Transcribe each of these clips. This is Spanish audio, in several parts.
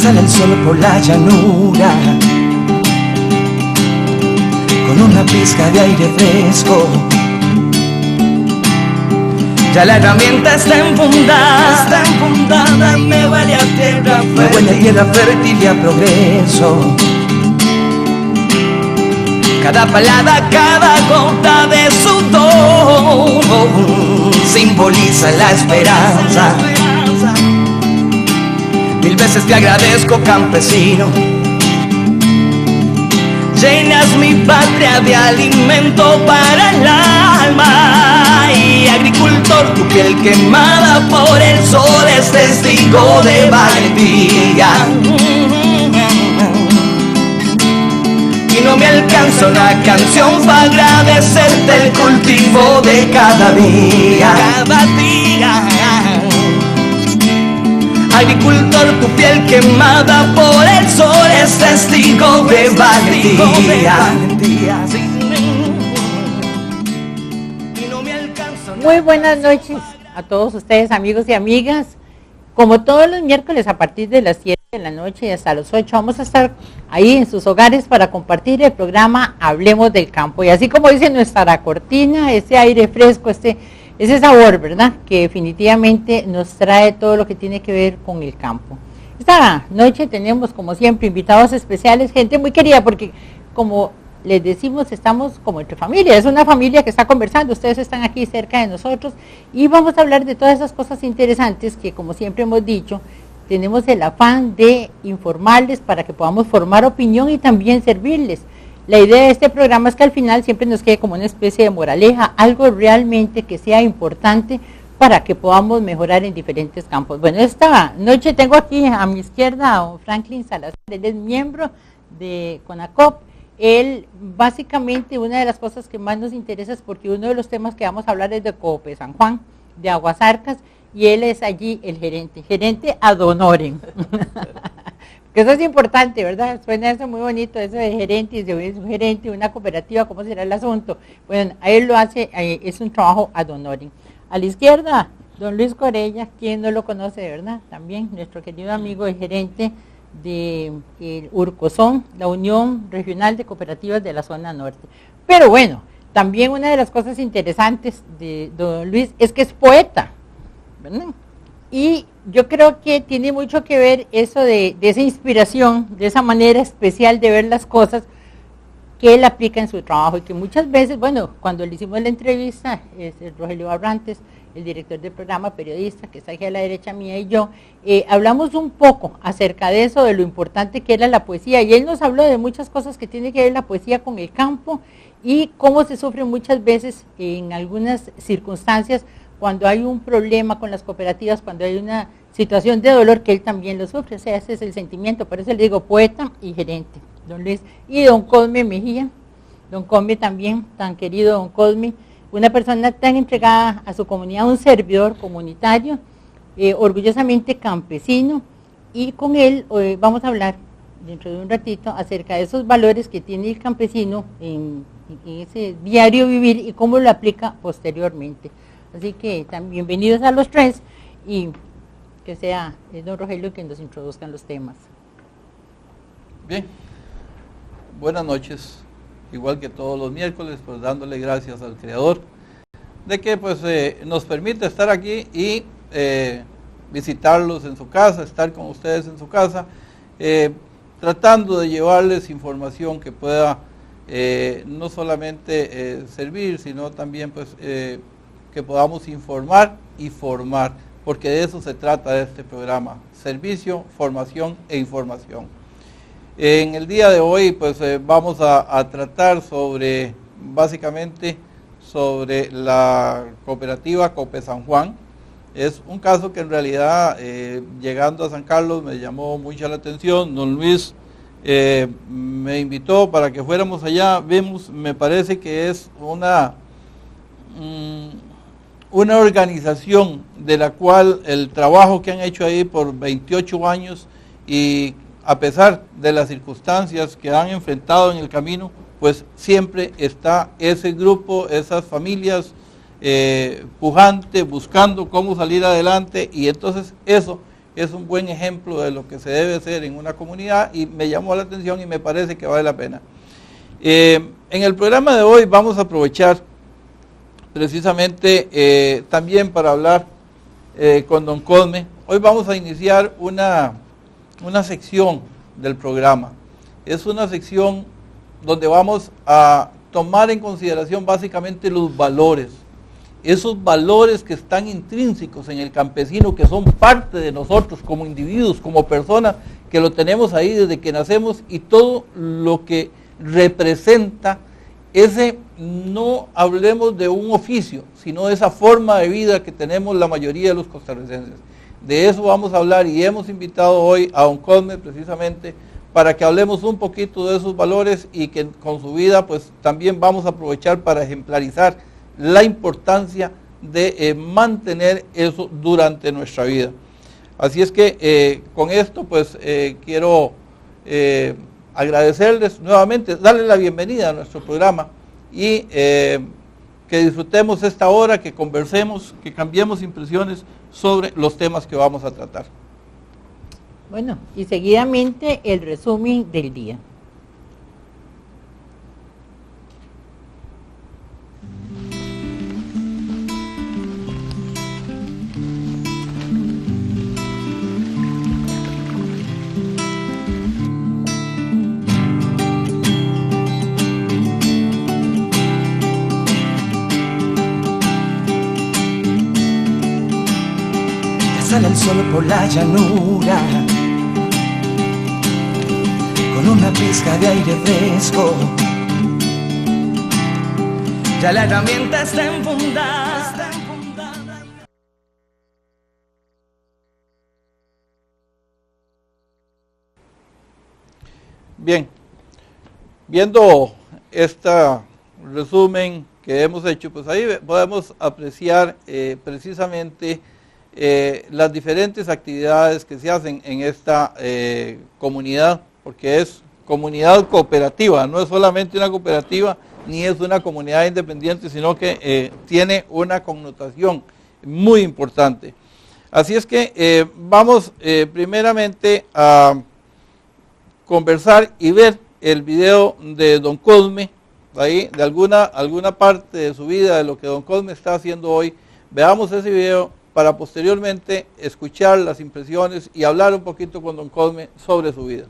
Sale el sol por la llanura, con una pizca de aire fresco. Ya la herramienta está enfundada, me huele a tierra fértil y a progreso. Cada palabra, cada gota de sudor simboliza la esperanza. Mil veces te agradezco, campesino. Llenas mi patria de alimento para el alma. Y agricultor, tu piel quemada por el sol es testigo de valentía. Y no me alcanza una canción para agradecerte el cultivo de cada día. Agricultor, tu piel quemada por el sol es testigo de valentía. Muy buenas noches a todos ustedes, amigos y amigas. Como todos los miércoles a partir de las 7 de la noche y hasta las 8 vamos a estar ahí en sus hogares para compartir el programa Hablemos del Campo. Y así como dice nuestra cortina, ese aire fresco, ese sabor, ¿verdad? Que definitivamente nos trae todo lo que tiene que ver con el campo. Esta noche tenemos, como siempre, invitados especiales, gente muy querida, porque como les decimos, estamos como entre familia, es una familia que está conversando, ustedes están aquí cerca de nosotros, y vamos a hablar de todas esas cosas interesantes que, como siempre hemos dicho, tenemos el afán de informarles para que podamos formar opinión y también servirles. La idea de este programa es que al final siempre nos quede como una especie de moraleja, algo realmente que sea importante para que podamos mejorar en diferentes campos. Bueno, esta noche tengo aquí a mi izquierda a don Franklin Salazar, él es miembro de CONACOP. Él, básicamente, una de las cosas que más nos interesa es porque uno de los temas que vamos a hablar es de COPE San Juan, de Aguasarcas, y él es allí el gerente ad honorem. Que eso es importante, ¿verdad? Suena eso muy bonito, eso de gerente, de un gerente, una cooperativa, ¿cómo será el asunto? Bueno, a él lo hace, es un trabajo ad honorem. A la izquierda, don Luis Corella, quien no lo conoce, ¿verdad? También nuestro querido amigo y gerente de Urcosón, la Unión Regional de Cooperativas de la Zona Norte. Pero bueno, también una de las cosas interesantes de don Luis es que es poeta, ¿verdad? Y yo creo que tiene mucho que ver eso de esa inspiración, de esa manera especial de ver las cosas que él aplica en su trabajo y que muchas veces, bueno, cuando le hicimos la entrevista, Rogelio Barrantes, el director del programa, periodista, que está aquí a la derecha mía, y yo, hablamos un poco acerca de eso, de lo importante que era la poesía, y él nos habló de muchas cosas que tiene que ver la poesía con el campo y cómo se sufre muchas veces en algunas circunstancias cuando hay un problema con las cooperativas, cuando hay una situación de dolor, que él también lo sufre, o sea, ese es el sentimiento, por eso le digo poeta y gerente, don Luis. Y don Cosme Mejía, don Cosme también, tan querido don Cosme, una persona tan entregada a su comunidad, un servidor comunitario, orgullosamente campesino, y con él vamos a hablar dentro de un ratito acerca de esos valores que tiene el campesino en ese diario vivir y cómo lo aplica posteriormente. Así que bienvenidos a los tres y que sea don Rogelio quien nos introduzca en los temas. Bien, buenas noches, igual que todos los miércoles, pues dándole gracias al Creador de que pues nos permite estar aquí y visitarlos en su casa, estar con ustedes en su casa, tratando de llevarles información que pueda no solamente servir, sino también pues que podamos informar y formar, porque de eso se trata de este programa, servicio, formación e información. En el día de hoy pues vamos a tratar sobre, básicamente, sobre la cooperativa COPE San Juan. Es un caso que en realidad, llegando a San Carlos, me llamó mucho la atención. Don Luis me invitó para que fuéramos allá. Vemos, me parece que es una organización de la cual el trabajo que han hecho ahí por 28 años y a pesar de las circunstancias que han enfrentado en el camino, pues siempre está ese grupo, esas familias pujante, buscando cómo salir adelante, y entonces eso es un buen ejemplo de lo que se debe hacer en una comunidad y me llamó la atención y me parece que vale la pena. En el programa de hoy vamos a aprovechar precisamente también para hablar con don Cosme. Hoy vamos a iniciar una sección del programa. Es una sección donde vamos a tomar en consideración básicamente los valores, esos valores que están intrínsecos en el campesino, que son parte de nosotros como individuos, como personas, que lo tenemos ahí desde que nacemos, y todo lo que representa ese, no hablemos de un oficio, sino de esa forma de vida que tenemos la mayoría de los costarricenses. De eso vamos a hablar y hemos invitado hoy a don Cosme precisamente para que hablemos un poquito de esos valores y que con su vida pues también vamos a aprovechar para ejemplarizar la importancia de mantener eso durante nuestra vida. Así es que con esto pues quiero agradecerles nuevamente, darles la bienvenida a nuestro programa y que disfrutemos esta hora, que conversemos, que cambiemos impresiones sobre los temas que vamos a tratar. Bueno, y seguidamente el resumen del día. Sale el sol por la llanura con una pizca de aire fresco. Ya la herramienta está enfundada. Bien, viendo este resumen que hemos hecho, pues ahí podemos apreciar precisamente las diferentes actividades que se hacen en esta comunidad, porque es comunidad cooperativa, no es solamente una cooperativa, ni es una comunidad independiente, sino que tiene una connotación muy importante. Así es que vamos primeramente a conversar y ver el video de don Cosme, ahí, de alguna parte de su vida, de lo que don Cosme está haciendo hoy. Veamos ese video para posteriormente escuchar las impresiones y hablar un poquito con don Cosme sobre su vida.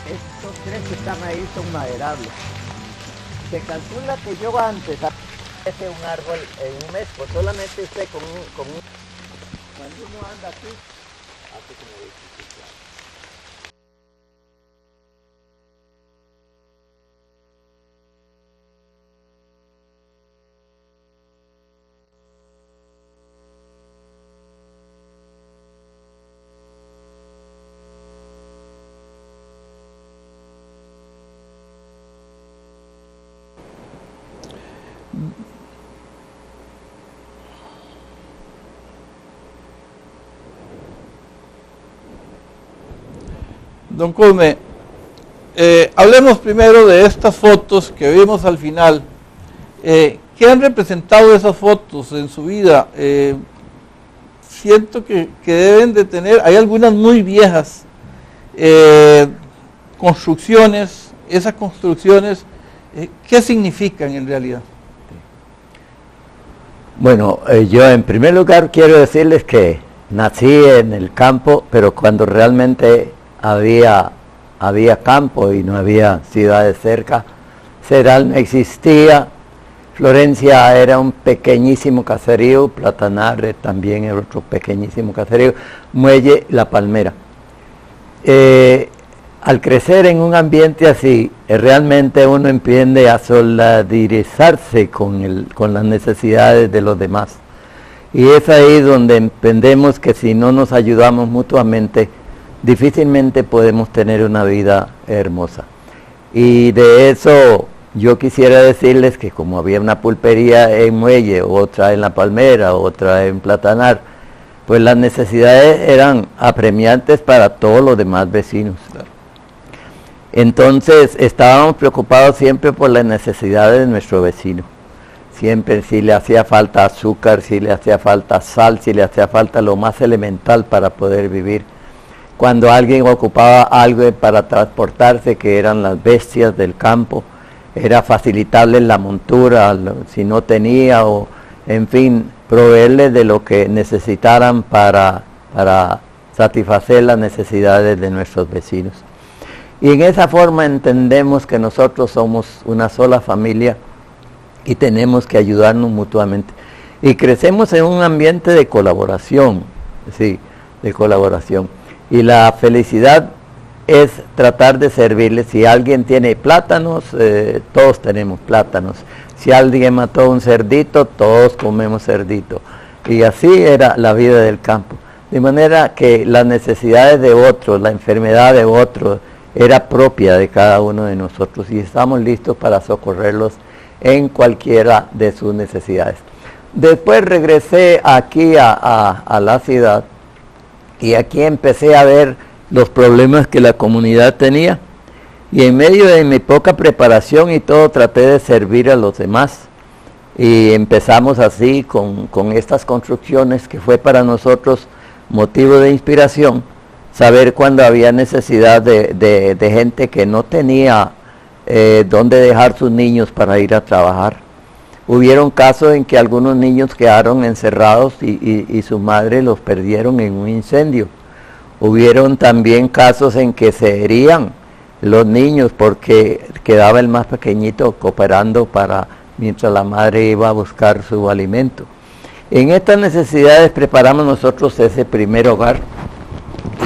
Estos tres que están ahí son maderables. Se calcula que yo antes hice un árbol en un mes, pues solamente usted con un cuando uno anda aquí, hace como 25 años. Don Cosme, hablemos primero de estas fotos que vimos al final. ¿Qué han representado esas fotos en su vida? Siento que deben de tener, hay algunas muy viejas, construcciones. Esas construcciones, ¿qué significan en realidad? Bueno, yo en primer lugar quiero decirles que nací en el campo, pero cuando realmente había campo y no había ciudades cerca, Cedral no existía, Florencia era un pequeñísimo caserío, Platanare también era otro pequeñísimo caserío, Muelle La Palmera. al crecer en un ambiente así, realmente uno empieza a solidarizarse con las necesidades de los demás. Y es ahí donde entendemos que si no nos ayudamos mutuamente, difícilmente podemos tener una vida hermosa. Y de eso yo quisiera decirles que como había una pulpería en Muelle, otra en La Palmera, otra en Platanar, pues las necesidades eran apremiantes para todos los demás vecinos. Claro. Entonces estábamos preocupados siempre por las necesidades de nuestro vecino. Siempre si le hacía falta azúcar, si le hacía falta sal, si le hacía falta lo más elemental para poder vivir. Cuando alguien ocupaba algo para transportarse, que eran las bestias del campo, era facilitarles la montura, si no tenía, o en fin, proveerles de lo que necesitaran para satisfacer las necesidades de nuestros vecinos. Y en esa forma entendemos que nosotros somos una sola familia y tenemos que ayudarnos mutuamente. Y crecemos en un ambiente de colaboración, sí, de colaboración. Y la felicidad es tratar de servirles. Si alguien tiene plátanos, todos tenemos plátanos. Si alguien mató un cerdito, todos comemos cerdito. Y así era la vida del campo. De manera que las necesidades de otros, la enfermedad de otros, era propia de cada uno de nosotros y estamos listos para socorrerlos en cualquiera de sus necesidades. Después regresé aquí a la ciudad y aquí empecé a ver los problemas que la comunidad tenía y en medio de mi poca preparación y todo traté de servir a los demás y empezamos así con estas construcciones que fue para nosotros motivo de inspiración, saber cuando había necesidad de gente que no tenía dónde dejar sus niños para ir a trabajar. Hubieron casos en que algunos niños quedaron encerrados y su madre los perdieron en un incendio. Hubieron también casos en que se herían los niños porque quedaba el más pequeñito cooperando mientras la madre iba a buscar su alimento. En estas necesidades preparamos nosotros ese primer hogar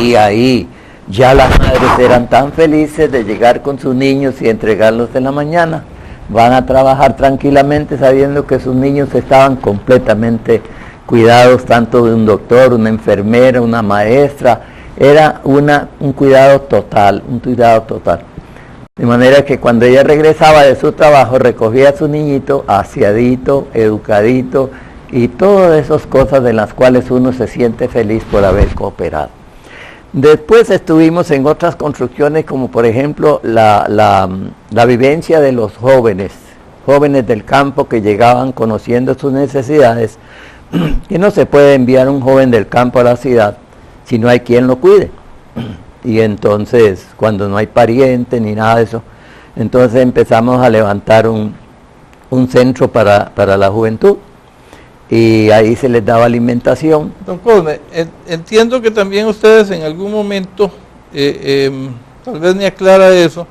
y ahí ya las madres eran tan felices de llegar con sus niños y entregarlos en la mañana. Van a trabajar tranquilamente sabiendo que sus niños estaban completamente cuidados, tanto de un doctor, una enfermera, una maestra. Era un cuidado total, De manera que cuando ella regresaba de su trabajo, recogía a su niñito, aseadito, educadito, y todas esas cosas de las cuales uno se siente feliz por haber cooperado. Después estuvimos en otras construcciones, como por ejemplo la vivencia de los jóvenes del campo que llegaban conociendo sus necesidades, que no se puede enviar un joven del campo a la ciudad si no hay quien lo cuide. Y entonces, cuando no hay pariente ni nada de eso, entonces empezamos a levantar un centro para la juventud. Y ahí se les daba alimentación. Don Cosme, entiendo que también ustedes en algún momento, tal vez me aclara eso,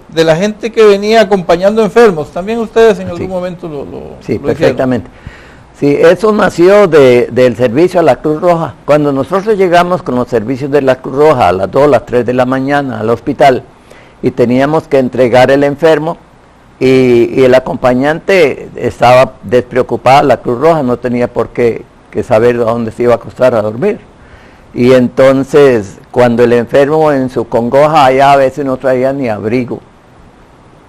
de la gente que venía acompañando enfermos, también ustedes en algún momento lo sí, perfectamente. Sí, eso nació del servicio a la Cruz Roja. Cuando nosotros llegamos con los servicios de la Cruz Roja a las 2, las 3 de la mañana al hospital y teníamos que entregar el enfermo, y el acompañante estaba despreocupada, la Cruz Roja no tenía por qué saber a dónde se iba a acostar a dormir. Y entonces, cuando el enfermo en su congoja, allá a veces no traía ni abrigo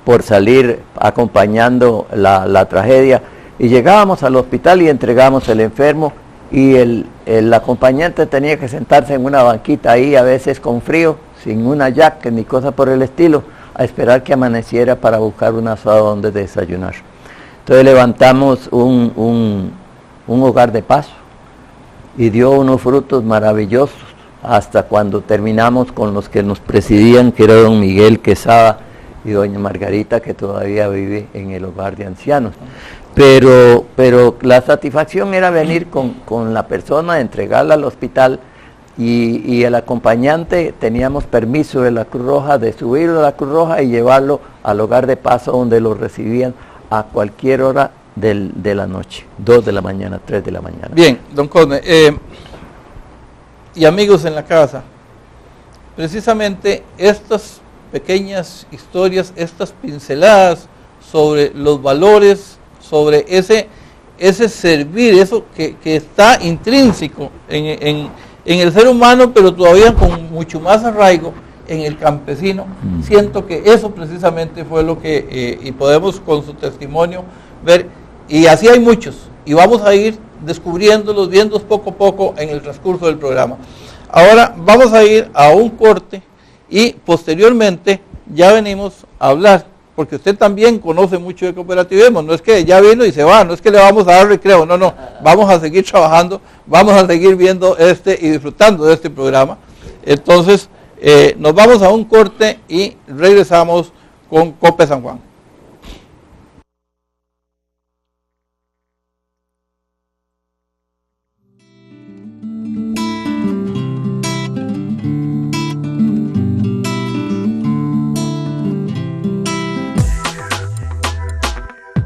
por salir acompañando la tragedia, y llegábamos al hospital y entregábamos el enfermo, y el acompañante tenía que sentarse en una banquita ahí, a veces con frío, sin una jacket ni cosa por el estilo, a esperar que amaneciera para buscar un asado donde desayunar. Entonces levantamos un hogar de paso y dio unos frutos maravillosos hasta cuando terminamos con los que nos presidían, que era don Miguel Quesada y doña Margarita, que todavía vive en el hogar de ancianos. Pero la satisfacción era venir con la persona, entregarla al hospital, y el acompañante teníamos permiso de la Cruz Roja de subirlo a la Cruz Roja y llevarlo al hogar de paso donde lo recibían a cualquier hora de la noche, 2 de la mañana, 3 de la mañana. Bien, don Cosme, y amigos en la casa, precisamente estos pequeñas historias, estas pinceladas sobre los valores, sobre ese servir, eso que está intrínseco en el ser humano, pero todavía con mucho más arraigo en el campesino. Siento que eso precisamente fue lo que, y podemos con su testimonio ver, y así hay muchos, y vamos a ir descubriéndolos, viéndolos poco a poco en el transcurso del programa. Ahora vamos a ir a un corte y posteriormente ya venimos a hablar, porque usted también conoce mucho de cooperativismo, no es que ya vino y se va, no es que le vamos a dar recreo, no, vamos a seguir trabajando, vamos a seguir viendo y disfrutando de este programa. Entonces, nos vamos a un corte y regresamos con Cope San Juan.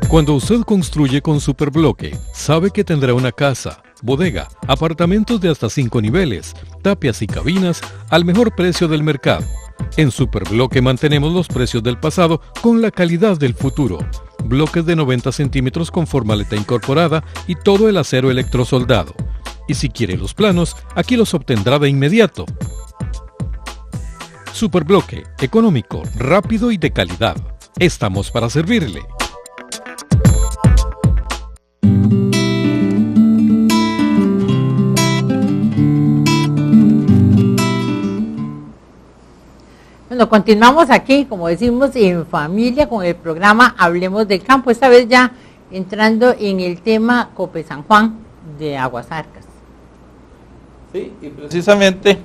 Cuando usted construye con Superbloque, sabe que tendrá una casa, bodega, apartamentos de hasta 5 niveles, tapias y cabinas al mejor precio del mercado. En Superbloque mantenemos los precios del pasado con la calidad del futuro. Bloques de 90 centímetros con formaleta incorporada y todo el acero electrosoldado. Y si quiere los planos, aquí los obtendrá de inmediato. Superbloque, económico, rápido y de calidad. Estamos para servirle. Bueno, continuamos aquí, como decimos, en familia con el programa Hablemos del Campo, esta vez ya entrando en el tema Cope San Juan de Aguasarcas. Sí, y precisamente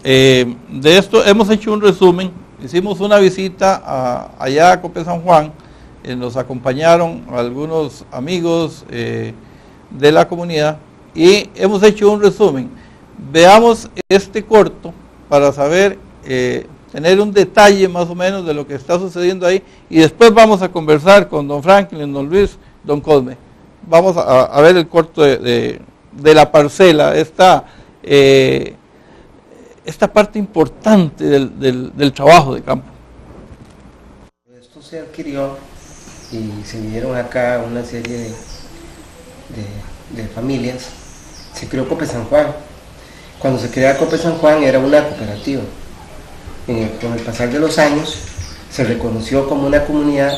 de esto hemos hecho un resumen, hicimos una visita allá a Cope San Juan, nos acompañaron algunos amigos de la comunidad y hemos hecho un resumen. Veamos este corto para saber, tener un detalle más o menos de lo que está sucediendo ahí y después vamos a conversar con don Franklin, don Luis, don Cosme. Vamos a ver el corto de la parcela, esta parte importante del trabajo de campo. Esto se adquirió y se vinieron acá una serie de familias. Se creó Cope San Juan. Cuando se crea Cope San Juan era una cooperativa. Con el pasar de los años se reconoció como una comunidad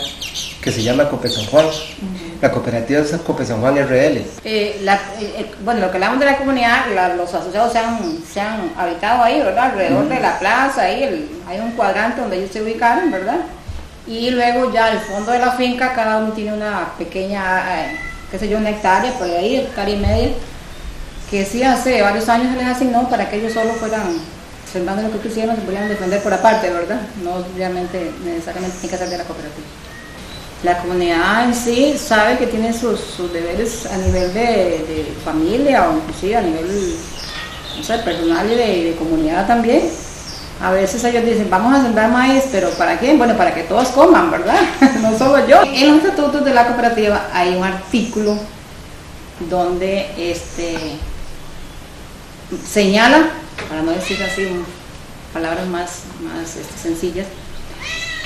que se llama Cope San Juan. La cooperativa es Cope San Juan RL. Bueno, lo que hablamos de la comunidad, los asociados se han habitado ahí, ¿verdad? Alrededor de la plaza, ahí hay un cuadrante donde ellos se ubicaron, ¿verdad? Y luego ya al fondo de la finca cada uno tiene una pequeña, qué sé yo, una hectárea, por ahí, hectárea y media, que sí hace varios años se les asignó para que ellos solo fueran sembrando lo que quisieran, se pudieran defender por aparte, ¿verdad? No realmente necesariamente tiene que ser de la cooperativa. La comunidad en sí sabe que tiene sus deberes a nivel de familia o inclusive a nivel, no sé, personal y de comunidad también. A veces ellos dicen, vamos a sembrar maíz, pero ¿para qué? Bueno, para que todos coman, ¿verdad? No solo yo. En los estatutos de la cooperativa hay un artículo donde señala, para no decir así palabras más sencillas,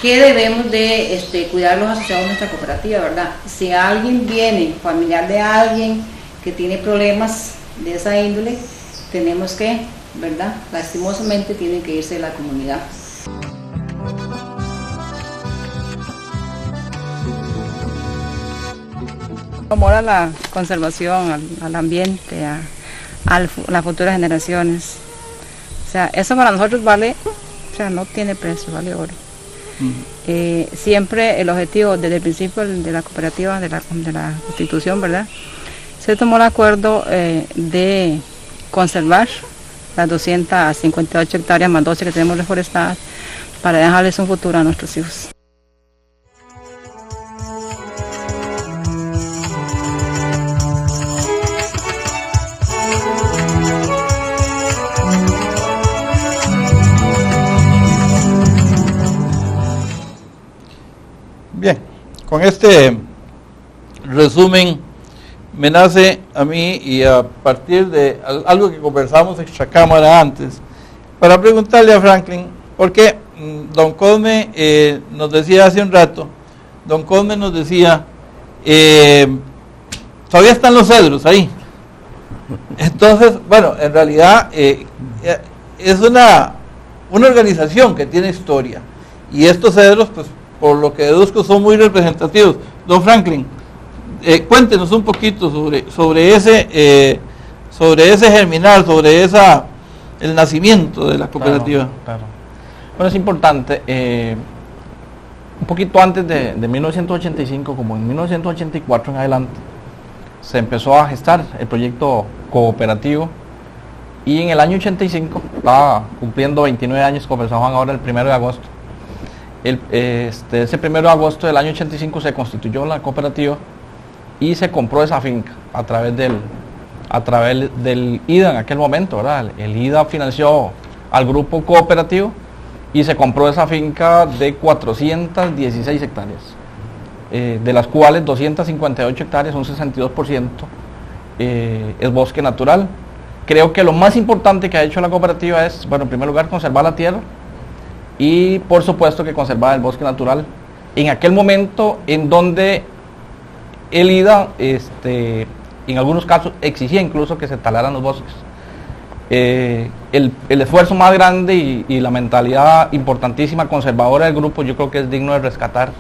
que debemos de cuidar los asociados de nuestra cooperativa, ¿verdad? Si alguien viene, familiar de alguien que tiene problemas de esa índole, tenemos que, ¿verdad? Lastimosamente tienen que irse de la comunidad. Amor a la conservación, al ambiente, a las futuras generaciones. O sea, eso para nosotros vale, o sea, no tiene precio, vale oro. Siempre el objetivo desde el principio de la cooperativa, de la constitución, ¿verdad? Se tomó el acuerdo de conservar las 258 hectáreas más 12 que tenemos reforestadas para dejarles un futuro a nuestros hijos. Bien, con este resumen me nace a mí y a partir de algo que conversamos extra cámara antes, para preguntarle a Franklin, porque don Cosme nos decía hace un rato, don Cosme nos decía, todavía están los cedros ahí. Entonces, bueno, en realidad es una organización que tiene historia, y estos cedros, pues, por lo que deduzco, son muy representativos. Don Franklin, cuéntenos un poquito sobre ese germinar, sobre el nacimiento de la cooperativa. Claro. Bueno, es importante, un poquito antes de 1985, como en 1984 en adelante, se empezó a gestar el proyecto cooperativo, y en el año 85, estaba cumpliendo 29 años, Copel San Juan, ahora el 1 de agosto. Ese 1 de agosto del año 85 se constituyó la cooperativa y se compró esa finca a través del IDA en aquel momento, ¿verdad? El IDA financió al grupo cooperativo y se compró esa finca de 416 hectáreas, de las cuales 258 hectáreas, un 62%, es bosque natural. Creo que lo más importante que ha hecho la cooperativa es, bueno, en primer lugar, conservar la tierra y, por supuesto, que conservar el bosque natural. En aquel momento en donde el IDA, en algunos casos, exigía incluso que se talaran los bosques. El esfuerzo más grande y la mentalidad importantísima conservadora del grupo, yo creo que es digno de rescatar.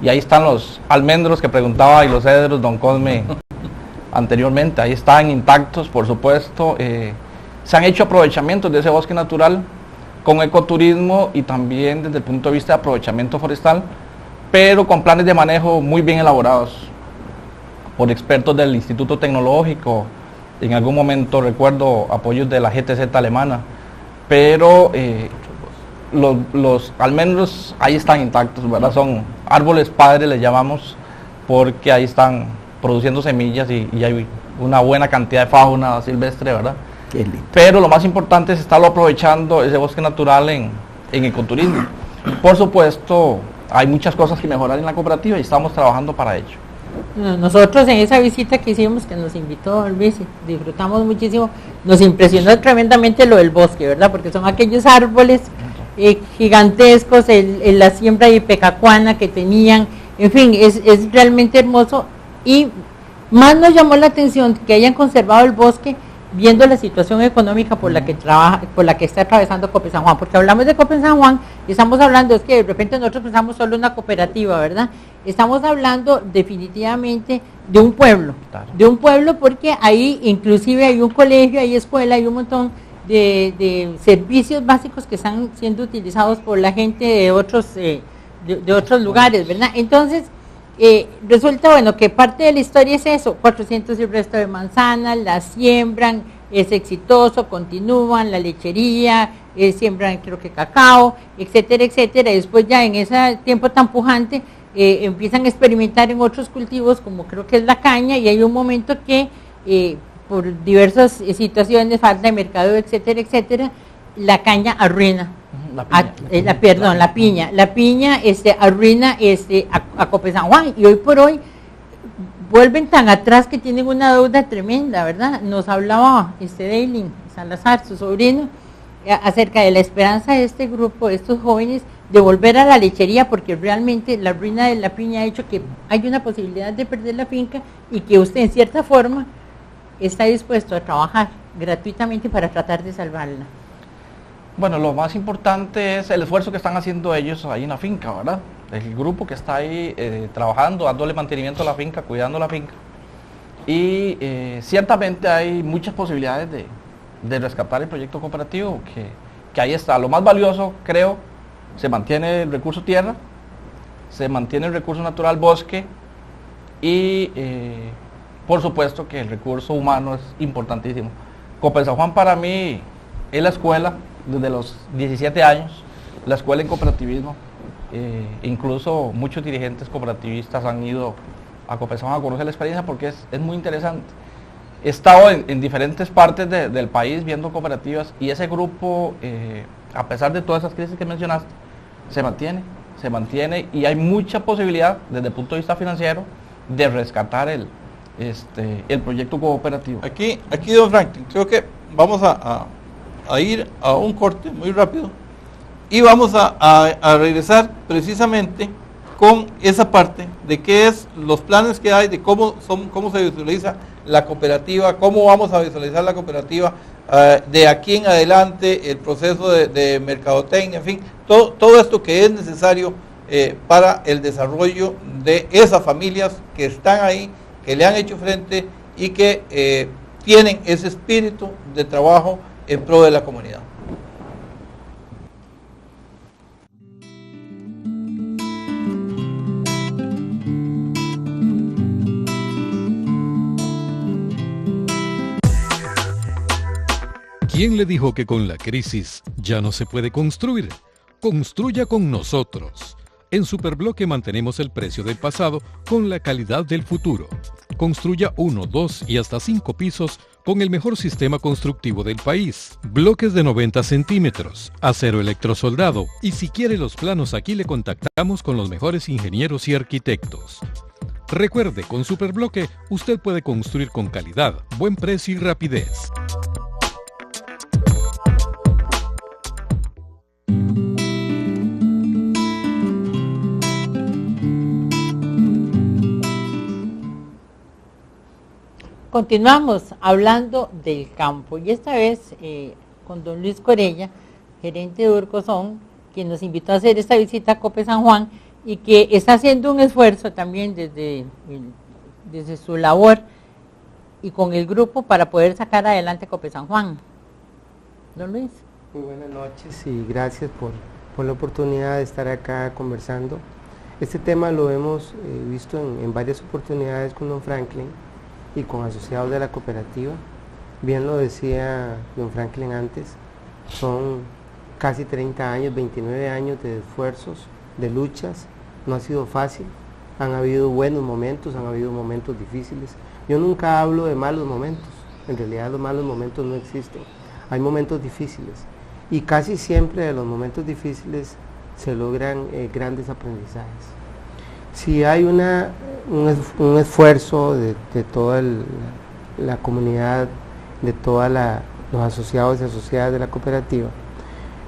Y ahí están los almendros que preguntaba y los cedros, don Cosme, anteriormente. Ahí están intactos, por supuesto. Se han hecho aprovechamientos de ese bosque natural con ecoturismo y también desde el punto de vista de aprovechamiento forestal, pero con planes de manejo muy bien elaborados por expertos del Instituto Tecnológico. En algún momento recuerdo apoyos de la GTZ alemana, pero los almendros ahí están intactos, ¿verdad? Son árboles padres, les llamamos, porque ahí están produciendo semillas y hay una buena cantidad de fauna silvestre, ¿verdad? Pero lo más importante es estarlo aprovechando, ese bosque natural, en ecoturismo. Por supuesto, hay muchas cosas que mejorar en la cooperativa y estamos trabajando para ello. Nosotros en esa visita que hicimos, que nos invitó el vice, disfrutamos muchísimo, nos impresionó tremendamente lo del bosque, ¿verdad? Porque son aquellos árboles gigantescos, la siembra de ipecacuana que tenían, en fin, es realmente hermoso. Y más nos llamó la atención que hayan conservado el bosque viendo la situación económica por la que está atravesando Copel San Juan, porque hablamos de Copel San Juan y estamos hablando, es que de repente nosotros pensamos solo una cooperativa, ¿verdad? Estamos hablando definitivamente de un pueblo, claro. De un pueblo, porque ahí inclusive hay un colegio, hay escuela, hay un montón de servicios básicos que están siendo utilizados por la gente de otros lugares, ¿verdad? Entonces, resulta, bueno, que parte de la historia es eso, 400 y el resto de manzanas, las siembran, es exitoso, continúan, la lechería, siembran creo que cacao, etcétera, etcétera, y después ya en ese tiempo tan pujante empiezan a experimentar en otros cultivos, como creo que es la caña, y hay un momento que por diversas situaciones, falta de mercado, etcétera, etcétera, la caña arruina. La piña arruina a Copel San Juan, y hoy por hoy vuelven tan atrás que tienen una deuda tremenda, ¿verdad? Nos hablaba Daylin Salazar, su sobrino, acerca de la esperanza de este grupo, de estos jóvenes, de volver a la lechería, porque realmente la ruina de la piña ha hecho que hay una posibilidad de perder la finca, y que usted en cierta forma está dispuesto a trabajar gratuitamente para tratar de salvarla. Bueno, lo más importante es el esfuerzo que están haciendo ellos ahí en la finca, ¿verdad? El grupo que está ahí trabajando, dándole mantenimiento a la finca, cuidando la finca. Y ciertamente hay muchas posibilidades de rescatar el proyecto cooperativo, que ahí está. Lo más valioso, creo, se mantiene el recurso tierra, se mantiene el recurso natural bosque, y por supuesto que el recurso humano es importantísimo. Copel San Juan para mí es la escuela. Desde los 17 años, la escuela en cooperativismo, incluso muchos dirigentes cooperativistas han ido a Copel San Juan a conocer la experiencia, porque es muy interesante. He estado en diferentes partes del país viendo cooperativas, y ese grupo, a pesar de todas esas crisis que mencionaste, se mantiene, y hay mucha posibilidad desde el punto de vista financiero de rescatar el proyecto cooperativo. Aquí don Franklin, creo que vamos a ir a un corte muy rápido, y vamos a regresar precisamente con esa parte de qué es los planes que hay, de cómo se visualiza la cooperativa, cómo vamos a visualizar la cooperativa de aquí en adelante, el proceso de mercadotecnia, en fin, todo esto que es necesario para el desarrollo de esas familias que están ahí, que le han hecho frente y que tienen ese espíritu de trabajo en pro de la comunidad. ¿Quién le dijo que con la crisis ya no se puede construir? Construya con nosotros. En Superbloque mantenemos el precio del pasado con la calidad del futuro. Construya 1, 2 y hasta 5 pisos con el mejor sistema constructivo del país. Bloques de 90 centímetros, acero electrosoldado, y si quiere los planos, aquí le contactamos con los mejores ingenieros y arquitectos. Recuerde, con Superbloque usted puede construir con calidad, buen precio y rapidez. Continuamos hablando del campo y esta vez con don Luis Corella, gerente de Urcozón, quien nos invitó a hacer esta visita a Cope San Juan y que está haciendo un esfuerzo también desde su labor y con el grupo para poder sacar adelante Cope San Juan. Don Luis. Muy buenas noches y gracias por la oportunidad de estar acá conversando. Este tema lo hemos visto en varias oportunidades con don Franklin y con asociados de la cooperativa. Bien lo decía don Franklin antes, son casi 30 años, 29 años de esfuerzos, de luchas, no ha sido fácil, han habido buenos momentos, han habido momentos difíciles. Yo nunca hablo de malos momentos, en realidad los malos momentos no existen, hay momentos difíciles y casi siempre de los momentos difíciles se logran grandes aprendizajes. Si hay un esfuerzo de toda la comunidad, de todos los asociados y asociadas de la cooperativa,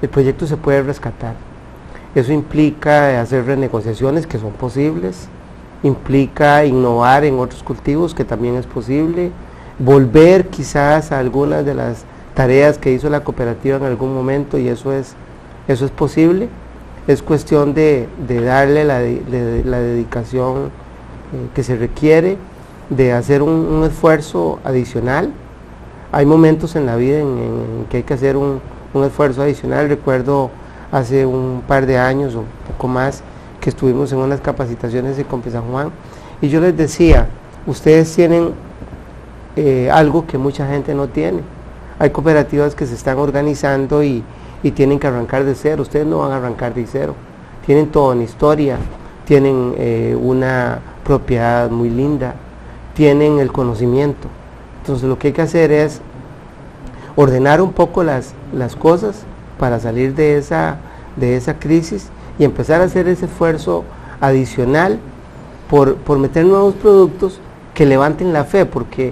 el proyecto se puede rescatar. Eso implica hacer renegociaciones que son posibles, implica innovar en otros cultivos que también es posible, volver quizás a algunas de las tareas que hizo la cooperativa en algún momento y eso es posible. Es cuestión de darle la dedicación que se requiere, de hacer un esfuerzo adicional. Hay momentos en la vida en que hay que hacer un esfuerzo adicional. Recuerdo hace un par de años o un poco más que estuvimos en unas capacitaciones de Cope San Juan y yo les decía, ustedes tienen algo que mucha gente no tiene. Hay cooperativas que se están organizando y tienen que arrancar de cero, ustedes no van a arrancar de cero, tienen toda una historia, tienen una propiedad muy linda, tienen el conocimiento, entonces lo que hay que hacer es ordenar un poco las cosas para salir de esa crisis y empezar a hacer ese esfuerzo adicional por meter nuevos productos que levanten la fe, porque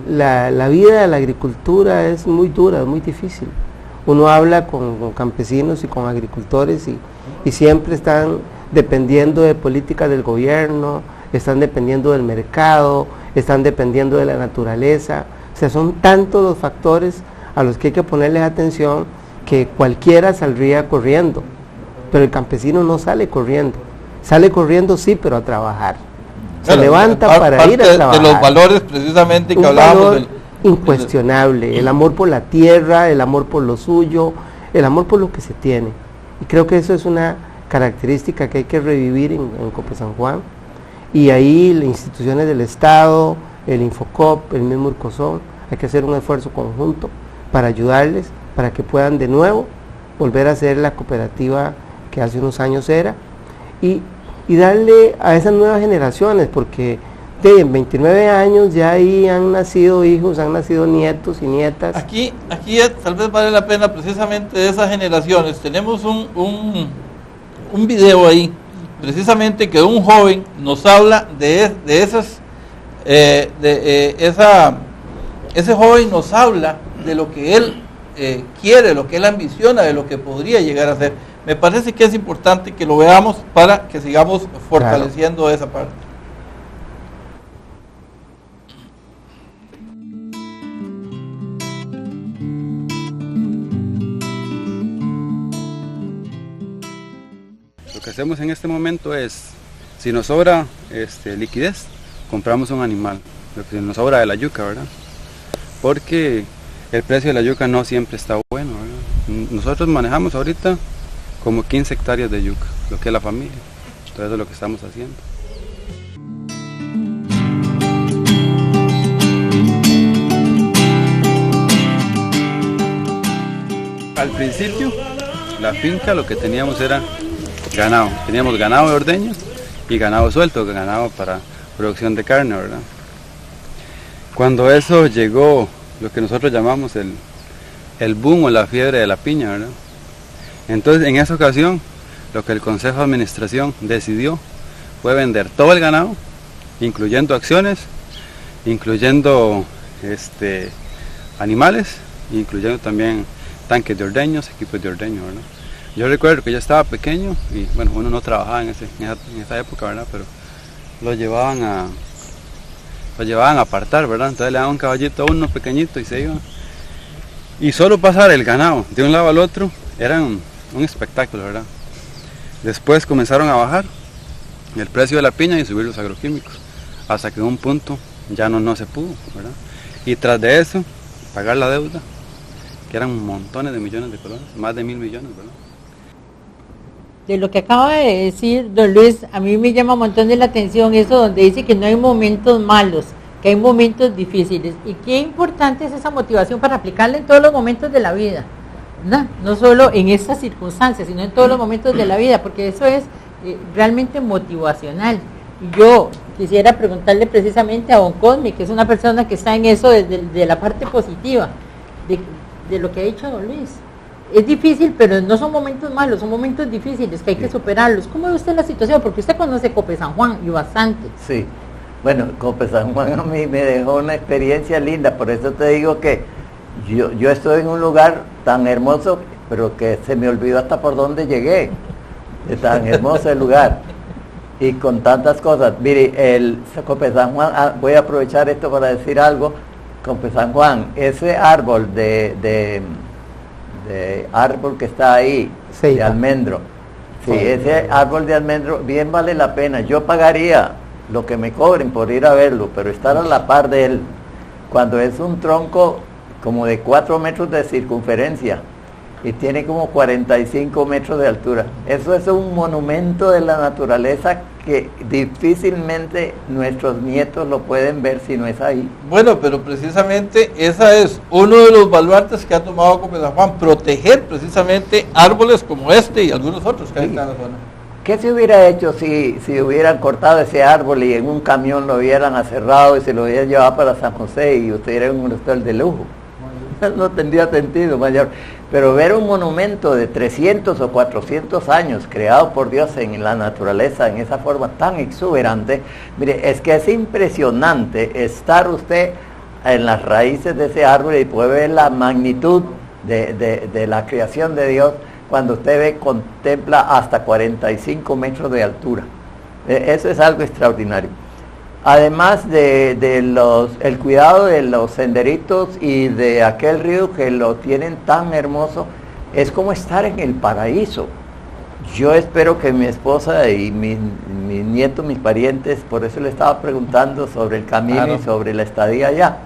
la vida de la agricultura es muy dura, es muy difícil. Uno habla con campesinos y con agricultores y siempre están dependiendo de políticas del gobierno, están dependiendo del mercado, están dependiendo de la naturaleza. O sea, son tantos los factores a los que hay que ponerles atención que cualquiera saldría corriendo, pero el campesino no sale corriendo sí, pero a trabajar. Se levanta para ir a trabajar. De los valores precisamente que hablábamos del incuestionable, el amor por la tierra, el amor por lo suyo, el amor por lo que se tiene. Y creo que eso es una característica que hay que revivir en Cope San Juan. Y ahí las instituciones del Estado, el Infocop, el mismo Urcozón, hay que hacer un esfuerzo conjunto para ayudarles, para que puedan de nuevo volver a ser la cooperativa que hace unos años era y darle a esas nuevas generaciones, porque en 29 años ya ahí han nacido hijos, han nacido nietos y nietas. Aquí tal vez vale la pena precisamente de esas generaciones. Tenemos un video ahí, precisamente que un joven nos habla ese joven nos habla de lo que él quiere, lo que él ambiciona, de lo que podría llegar a ser. me parece que es importante que lo veamos para que sigamos fortaleciendo esa parte. Lo que hacemos en este momento es, si nos sobra liquidez, compramos un animal, lo que nos sobra de la yuca, ¿verdad? Porque el precio de la yuca no siempre está bueno, ¿verdad? Nosotros manejamos ahorita como 15 hectáreas de yuca, lo que es la familia, entonces eso es lo que estamos haciendo. Al principio, la finca lo que teníamos era ganado, teníamos ganado de ordeño y ganado suelto, ganado para producción de carne, ¿verdad? Cuando eso llegó, lo que nosotros llamamos el boom o la fiebre de la piña, ¿verdad? Entonces, en esa ocasión, lo que el Consejo de Administración decidió fue vender todo el ganado, incluyendo acciones, incluyendo animales, incluyendo también tanques de ordeños, equipos de ordeño, ¿verdad? Yo recuerdo que yo estaba pequeño y bueno, uno no trabajaba en esa época, ¿verdad? Pero lo llevaban a apartar, ¿verdad? Entonces le daban un caballito a uno pequeñito y se iban. Y solo pasar el ganado de un lado al otro era un espectáculo, ¿verdad? Después comenzaron a bajar el precio de la piña y subir los agroquímicos, hasta que en un punto ya no se pudo, ¿verdad? Y tras de eso, pagar la deuda, que eran montones de millones de colones, más de 1.000 millones, ¿verdad? De lo que acaba de decir don Luis, a mí me llama un montón de la atención eso donde dice que no hay momentos malos, que hay momentos difíciles. Y qué importante es esa motivación para aplicarla en todos los momentos de la vida, ¿no? No solo en estas circunstancias, sino en todos los momentos de la vida, porque eso es realmente motivacional. Y yo quisiera preguntarle precisamente a don Cosme, que es una persona que está en eso de la parte positiva, de lo que ha dicho don Luis. Es difícil, pero no son momentos malos, son momentos difíciles que hay que superarlos. ¿Cómo ve usted la situación? Porque usted conoce Cope San Juan y bastante. Sí, bueno, Cope San Juan a mí me dejó una experiencia linda, por eso te digo que yo estoy en un lugar tan hermoso, pero que se me olvidó hasta por dónde llegué, de tan hermoso el lugar, y con tantas cosas. Mire, el Cope San Juan, voy a aprovechar esto para decir algo. Cope San Juan, ese árbol de árbol que está ahí, sí, de almendro, sí, ese árbol de almendro bien vale la pena. Yo pagaría lo que me cobren por ir a verlo, pero estar a la par de él, cuando es un tronco como de 4 metros de circunferencia y tiene como 45 metros de altura. Eso es un monumento de la naturaleza que difícilmente nuestros nietos lo pueden ver si no es ahí. Bueno, pero precisamente esa es uno de los baluartes que ha tomado Cope San Juan, proteger precisamente árboles como este y algunos otros que hay en la zona. ¿Qué se hubiera hecho si hubieran cortado ese árbol y en un camión lo hubieran aserrado y se lo hubieran llevado para San José y usted era un hotel de lujo? No tendría sentido mayor. Pero ver un monumento de 300 o 400 años creado por Dios en la naturaleza en esa forma tan exuberante, mire, es que es impresionante estar usted en las raíces de ese árbol y puede ver la magnitud de la creación de Dios cuando usted contempla hasta 45 metros de altura. Eso es algo extraordinario. Además el cuidado de los senderitos y de aquel río que lo tienen tan hermoso, es como estar en el paraíso. Yo espero que mi esposa y mis nietos, mis parientes, por eso le estaba preguntando sobre el camino, claro, y sobre la estadía allá,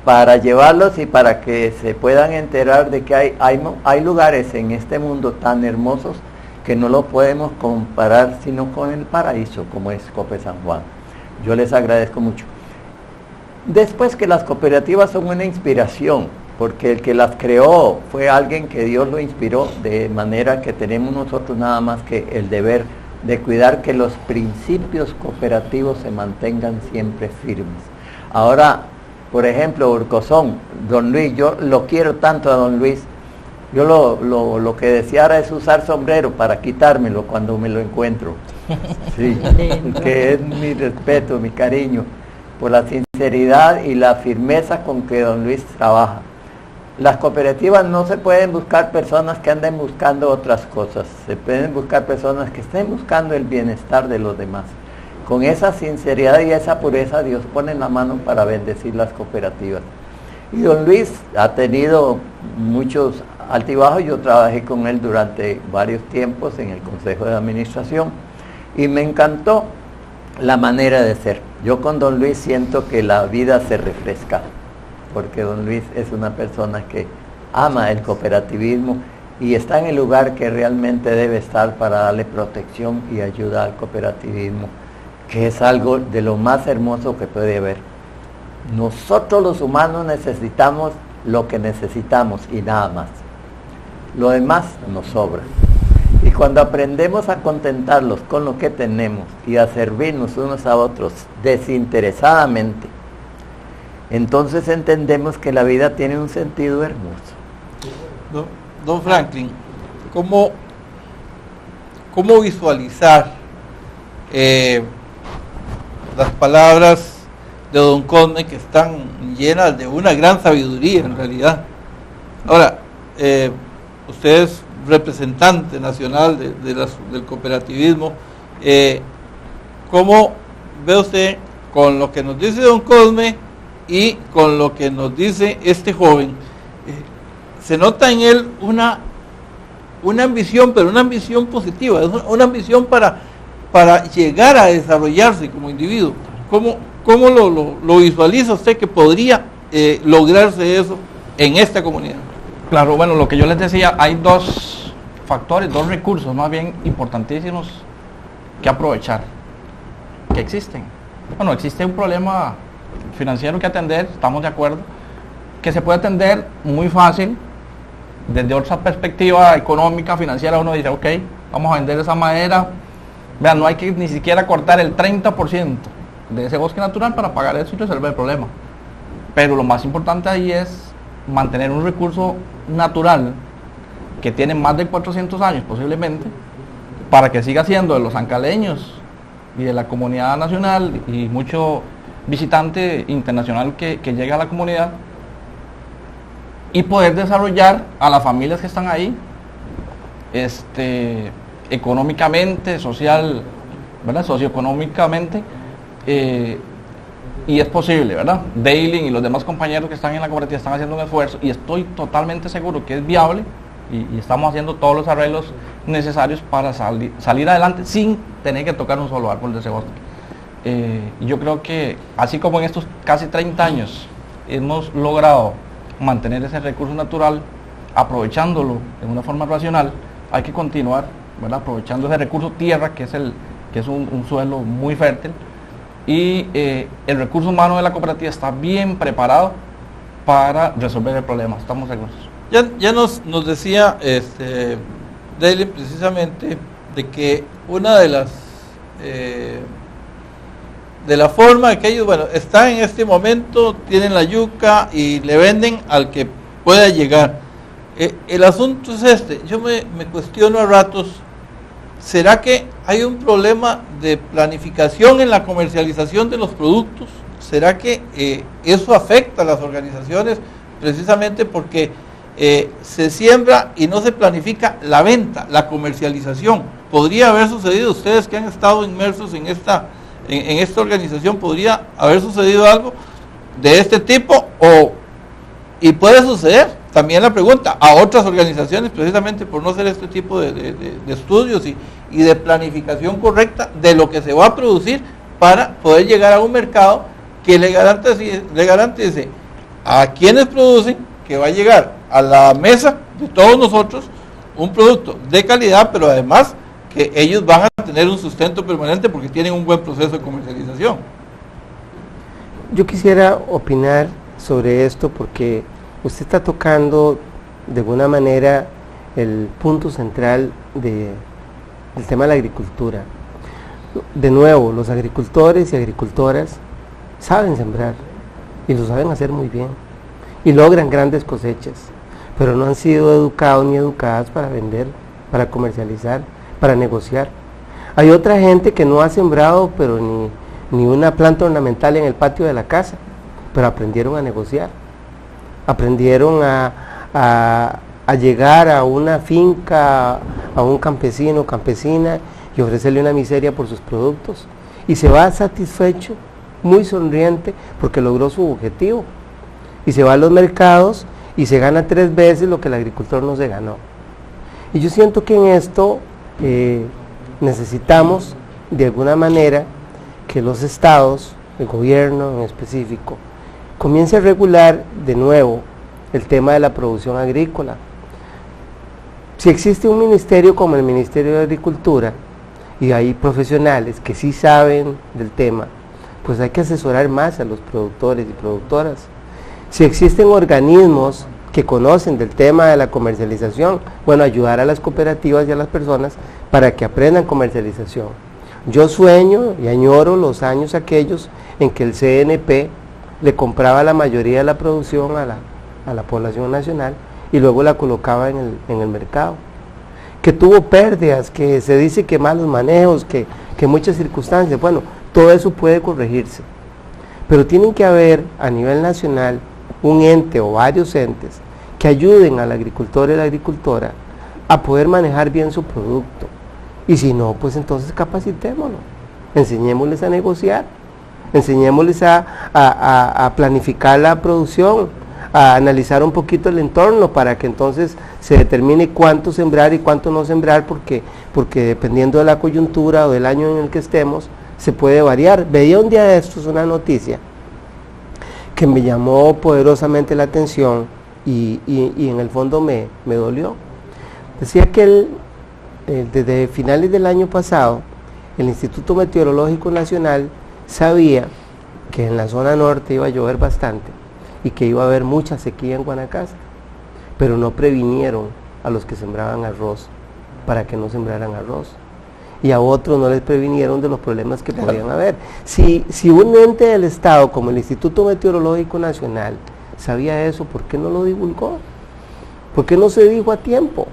para llevarlos y para que se puedan enterar de que hay lugares en este mundo tan hermosos que no lo podemos comparar sino con el paraíso, como es Cope San Juan. Yo les agradezco mucho. Después, que las cooperativas son una inspiración, porque el que las creó fue alguien que Dios lo inspiró, de manera que tenemos nosotros nada más que el deber de cuidar que los principios cooperativos se mantengan siempre firmes. Ahora, por ejemplo, Urcozón, don Luis, yo lo quiero tanto a don Luis. Yo lo que deseara es usar sombrero para quitármelo cuando me lo encuentro. Sí, que es mi respeto, mi cariño, por la sinceridad y la firmeza con que don Luis trabaja. las cooperativas no se pueden buscar personas que anden buscando otras cosas, se pueden buscar personas que estén buscando el bienestar de los demás. Con esa sinceridad y esa pureza Dios pone la mano para bendecir las cooperativas. Y don Luis ha tenido muchos altibajos, yo trabajé con él durante varios tiempos en el Consejo de Administración y me encantó la manera de ser. Yo con don Luis siento que la vida se refresca, porque don Luis es una persona que ama el cooperativismo y está en el lugar que realmente debe estar para darle protección y ayuda al cooperativismo, que es algo de lo más hermoso que puede haber. Nosotros los humanos necesitamos lo que necesitamos y nada más. Lo demás nos sobra. Y cuando aprendemos a contentarlos con lo que tenemos y a servirnos unos a otros desinteresadamente, entonces entendemos que la vida tiene un sentido hermoso. Don Franklin, ¿cómo visualizar las palabras de don Cosme, que están llenas de una gran sabiduría en realidad? Ahora, usted es representante nacional del cooperativismo. ¿Cómo ve usted con lo que nos dice don Cosme y con lo que nos dice este joven? Se nota en él una ambición, pero una ambición positiva, una ambición para llegar a desarrollarse como individuo. ¿Cómo lo visualiza usted que podría lograrse eso en esta comunidad? Claro, bueno, lo que yo les decía, hay dos factores, dos recursos más bien importantísimos que aprovechar, que existen. Bueno, existe un problema financiero que atender, estamos de acuerdo, que se puede atender muy fácil, desde otra perspectiva económica, financiera. Uno dice, ok, vamos a vender esa madera, vean, no hay que ni siquiera cortar el 30% de ese bosque natural para pagar eso y resolver el problema. Pero lo más importante ahí es mantener un recurso natural que tiene más de 400 años posiblemente, para que siga siendo de los ancaleños y de la comunidad nacional y mucho visitante internacional que llega a la comunidad, y poder desarrollar a las familias que están ahí económicamente, social, ¿verdad? Socioeconómicamente, y es posible, ¿verdad? Deiling y los demás compañeros que están en la cooperativa están haciendo un esfuerzo y estoy totalmente seguro que es viable y estamos haciendo todos los arreglos necesarios para salir adelante sin tener que tocar un solo árbol de ese bosque. Yo creo que así como en estos casi 30 años hemos logrado mantener ese recurso natural, aprovechándolo de una forma racional, hay que continuar, ¿verdad? Aprovechando ese recurso tierra, que es un suelo muy fértil, y el recurso humano de la cooperativa está bien preparado para resolver el problema, estamos seguros. Ya nos decía Daily precisamente de que una de las de la forma que ellos, bueno, están en este momento, tienen la yuca y le venden al que pueda llegar. El asunto es yo me cuestiono a ratos, ¿será que hay un problema de planificación en la comercialización de los productos? ¿Será que eso afecta a las organizaciones precisamente porque se siembra y no se planifica la venta, la comercialización? ¿Podría haber sucedido, ustedes que han estado inmersos en esta organización, podría haber sucedido algo de este tipo? Y puede suceder, también la pregunta, a otras organizaciones precisamente por no hacer este tipo de estudios y de planificación correcta de lo que se va a producir para poder llegar a un mercado que le garantice a quienes producen que va a llegar a la mesa de todos nosotros un producto de calidad, pero además que ellos van a tener un sustento permanente porque tienen un buen proceso de comercialización. Yo quisiera opinar sobre esto porque usted está tocando de alguna manera el punto central del tema de la agricultura. De nuevo, los agricultores y agricultoras saben sembrar y lo saben hacer muy bien y logran grandes cosechas, pero no han sido educados ni educadas para vender, para comercializar, para negociar. Hay otra gente que no ha sembrado pero ni una planta ornamental en el patio de la casa, pero aprendieron a negociar. aprendieron a llegar a una finca, a un campesino o campesina y ofrecerle una miseria por sus productos. Y se va satisfecho, muy sonriente, porque logró su objetivo. Y se va a los mercados y se gana 3 veces lo que el agricultor no se ganó. Y yo siento que en esto necesitamos, de alguna manera, que los estados, el gobierno en específico, comience a regular de nuevo el tema de la producción agrícola. Si existe un ministerio como el Ministerio de Agricultura, y hay profesionales que sí saben del tema, pues hay que asesorar más a los productores y productoras. Si existen organismos que conocen del tema de la comercialización, bueno, ayudar a las cooperativas y a las personas para que aprendan comercialización. Yo sueño y añoro los años aquellos en que el CNP le compraba la mayoría de la producción a la población nacional y luego la colocaba en el mercado. Que tuvo pérdidas, que se dice que malos manejos, que muchas circunstancias, bueno, todo eso puede corregirse. Pero tienen que haber a nivel nacional un ente o varios entes que ayuden al agricultor y a la agricultora a poder manejar bien su producto. Y si no, pues entonces capacitémoslo, enseñémosles a negociar, enseñémosles a planificar la producción, a analizar un poquito el entorno para que entonces se determine cuánto sembrar y cuánto no sembrar, porque dependiendo de la coyuntura o del año en el que estemos, se puede variar. Veía un día de estos una noticia que me llamó poderosamente la atención y en el fondo me dolió. Decía que desde finales del año pasado, el Instituto Meteorológico Nacional sabía que en la zona norte iba a llover bastante y que iba a haber mucha sequía en Guanacaste, pero no previnieron a los que sembraban arroz para que no sembraran arroz, y a otros no les previnieron de los problemas que podían haber. Si un ente del Estado como el Instituto Meteorológico Nacional sabía eso, ¿por qué no lo divulgó? ¿Por qué no se dijo a tiempo?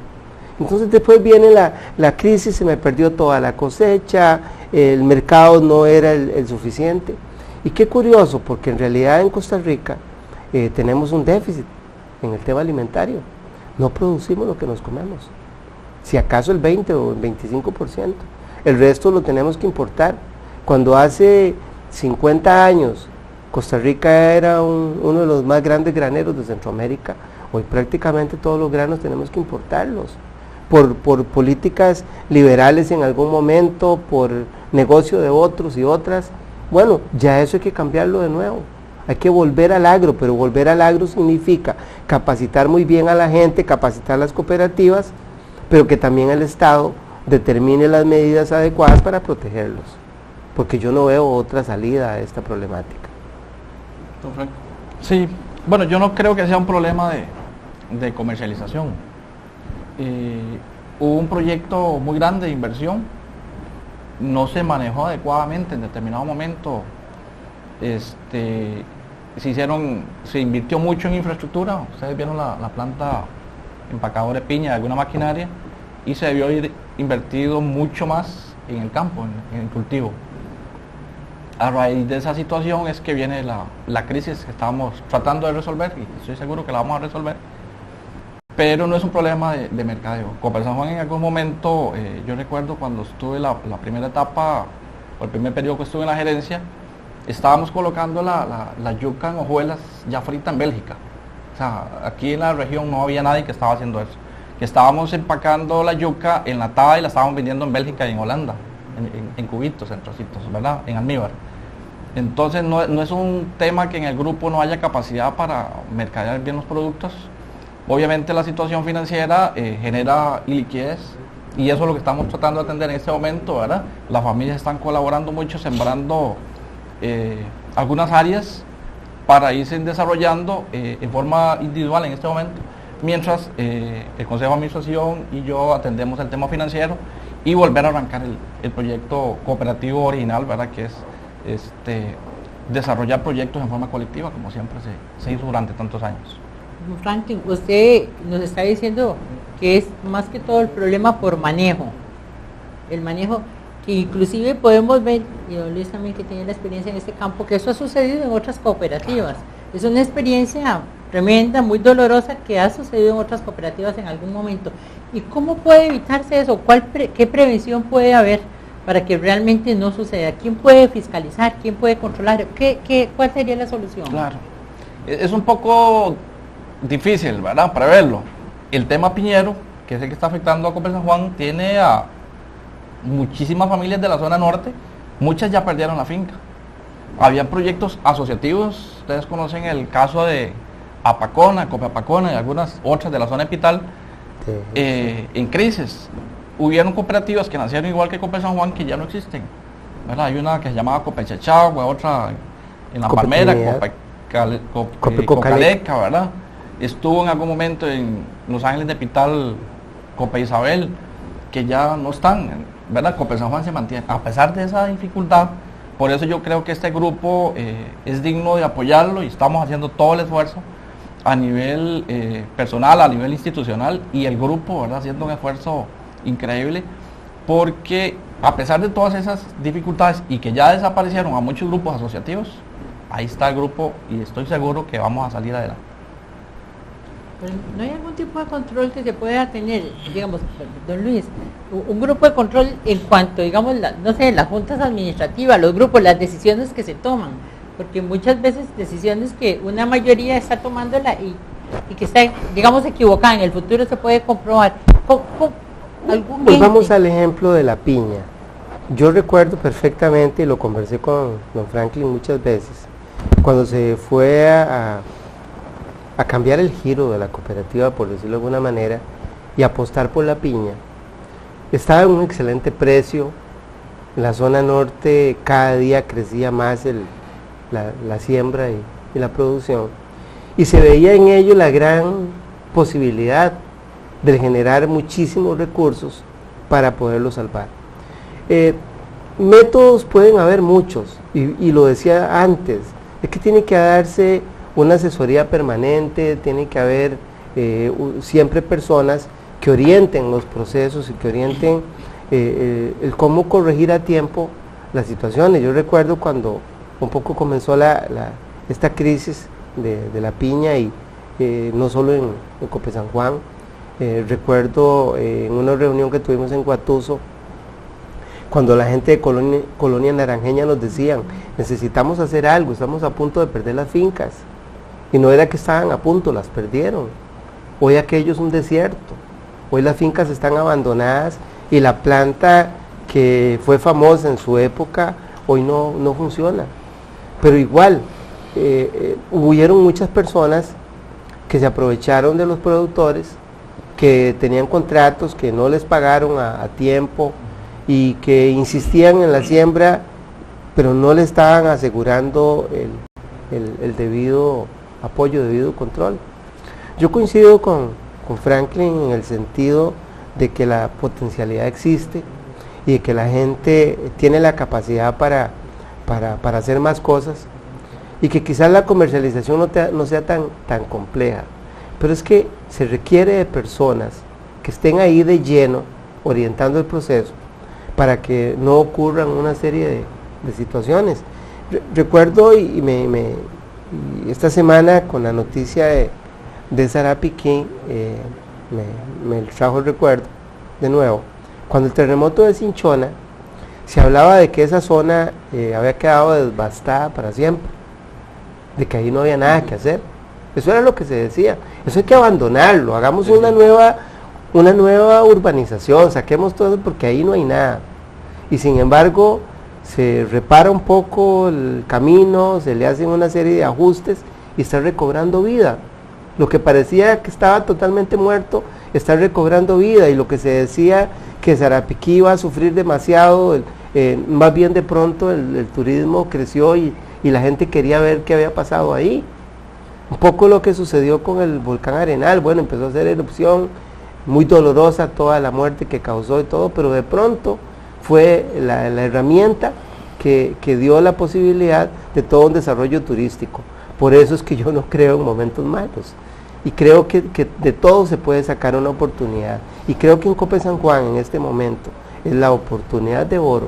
Entonces después viene la crisis, se me perdió toda la cosecha, el mercado no era el suficiente. Y qué curioso, porque en realidad en Costa Rica tenemos un déficit en el tema alimentario. No producimos lo que nos comemos. Si acaso el 20 o el 25%. El resto lo tenemos que importar. Cuando hace 50 años Costa Rica era uno de los más grandes graneros de Centroamérica, hoy prácticamente todos los granos tenemos que importarlos. Por políticas liberales en algún momento, por negocio de otros y otras. Bueno, ya eso hay que cambiarlo de nuevo. Hay que volver al agro, pero volver al agro significa capacitar muy bien a la gente, capacitar las cooperativas, pero que también el Estado determine las medidas adecuadas para protegerlos, porque yo no veo otra salida a esta problemática. Don Frank. Sí, bueno, yo no creo que sea un problema de comercialización. Hubo un proyecto muy grande de inversión, no se manejó adecuadamente en determinado momento. Se invirtió mucho en infraestructura. Ustedes vieron la planta empacadora de piña, de alguna maquinaria, y se debió ir invertido mucho más en el campo, en el cultivo. A raíz de esa situación es que viene la crisis que estamos tratando de resolver, y estoy seguro que la vamos a resolver, pero no es un problema de mercadeo. Copa San Juan en algún momento, yo recuerdo cuando estuve la primera etapa, o el primer periodo que estuve en la gerencia, estábamos colocando la yuca en hojuelas ya frita en Bélgica. O sea, aquí en la región no había nadie que estaba haciendo eso. Que estábamos empacando la yuca enlatada y la estábamos vendiendo en Bélgica y en Holanda, en cubitos, en trocitos, ¿verdad? En almíbar. Entonces no es un tema que en el grupo no haya capacidad para mercadear bien los productos. Obviamente la situación financiera genera iliquidez, y eso es lo que estamos tratando de atender en este momento, ¿verdad? Las familias están colaborando mucho, sembrando algunas áreas para irse desarrollando en forma individual en este momento, mientras el Consejo de Administración y yo atendemos el tema financiero y volver a arrancar el proyecto cooperativo original, ¿verdad? Que es desarrollar proyectos en forma colectiva, como siempre se hizo durante tantos años. Franklin, usted nos está diciendo que es más que todo el problema por manejo, el manejo que inclusive podemos ver, y don Luis también que tiene la experiencia en este campo, que eso ha sucedido en otras cooperativas. Es una experiencia tremenda, muy dolorosa, que ha sucedido en otras cooperativas en algún momento. ¿Y cómo puede evitarse eso? ¿Qué prevención puede haber para que realmente no suceda? ¿Quién puede fiscalizar? ¿Quién puede controlar? ¿Cuál sería la solución? Claro, es un poco difícil, ¿verdad?, para verlo. El tema piñero, que es el que está afectando a Coppel San Juan, tiene a muchísimas familias de la zona norte, muchas ya perdieron la finca. Habían proyectos asociativos, ustedes conocen el caso de Apacona, Copeapacona y algunas otras de la zona epital, en crisis. Hubieron cooperativas que nacieron igual que Coppel San Juan que ya no existen, ¿verdad? Hay una que se llamaba Coppel Chachagua, otra en La Palmera, Copaleca, ¿verdad? Estuvo en algún momento en Los Ángeles de Epital, Coppel Isabel, que ya no están, ¿verdad? Coppel San Juan se mantiene, a pesar de esa dificultad. Por eso yo creo que este grupo es digno de apoyarlo y estamos haciendo todo el esfuerzo a nivel personal, a nivel institucional, y el grupo, ¿verdad?, haciendo un esfuerzo increíble, porque a pesar de todas esas dificultades y que ya desaparecieron a muchos grupos asociativos, ahí está el grupo y estoy seguro que vamos a salir adelante. Pero ¿no hay algún tipo de control que se pueda tener, digamos, don Luis, un grupo de control en cuanto, digamos, no sé, las juntas administrativas, los grupos, las decisiones que se toman? Porque muchas veces decisiones que una mayoría está tomándola y que está, digamos, equivocada, en el futuro se puede comprobar. Pues vamos al ejemplo de la piña. Yo recuerdo perfectamente, y lo conversé con don Franklin muchas veces, cuando se fue a cambiar el giro de la cooperativa, por decirlo de alguna manera, y apostar por la piña. Estaba en un excelente precio, en la zona norte cada día crecía más la siembra y la producción, y se veía en ello la gran posibilidad de generar muchísimos recursos para poderlo salvar. Métodos pueden haber muchos, y lo decía antes, es que tiene que darse una asesoría permanente, tiene que haber siempre personas que orienten los procesos y que orienten el cómo corregir a tiempo las situaciones. Yo recuerdo cuando un poco comenzó esta crisis de la piña, y no solo en Coppel San Juan, recuerdo en una reunión que tuvimos en Guatuso, cuando la gente de Colonia Naranjeña nos decían, necesitamos hacer algo, estamos a punto de perder las fincas. Y no era que estaban a punto, las perdieron. Hoy aquello es un desierto. Hoy las fincas están abandonadas y la planta que fue famosa en su época, hoy no funciona. Pero igual, hubieron muchas personas que se aprovecharon de los productores, que tenían contratos, que no les pagaron a tiempo y que insistían en la siembra, pero no le estaban asegurando el debido apoyo, debido control. Yo coincido con Franklin en el sentido de que la potencialidad existe y de que la gente tiene la capacidad para hacer más cosas, y que quizás la comercialización no sea tan compleja, pero es que se requiere de personas que estén ahí de lleno orientando el proceso para que no ocurran una serie de situaciones. Recuerdo y esta semana con la noticia de Sarapi King me trajo el recuerdo de nuevo. Cuando el terremoto de Cinchona, se hablaba de que esa zona había quedado devastada para siempre, de que ahí no había nada que hacer. Eso era lo que se decía. Eso hay que abandonarlo, hagamos una nueva urbanización, saquemos todo eso porque ahí no hay nada. Y sin embargo, se repara un poco el camino, se le hacen una serie de ajustes y está recobrando vida. Lo que parecía que estaba totalmente muerto está recobrando vida, y lo que se decía que Sarapiquí iba a sufrir demasiado, más bien de pronto el turismo creció y la gente quería ver qué había pasado ahí. Un poco lo que sucedió con el volcán Arenal, bueno, empezó a hacer erupción, muy dolorosa toda la muerte que causó y todo, pero de pronto fue la herramienta que dio la posibilidad de todo un desarrollo turístico. Por eso es que yo no creo en momentos malos, y creo que de todo se puede sacar una oportunidad, y creo que en Coppel San Juan en este momento es la oportunidad de oro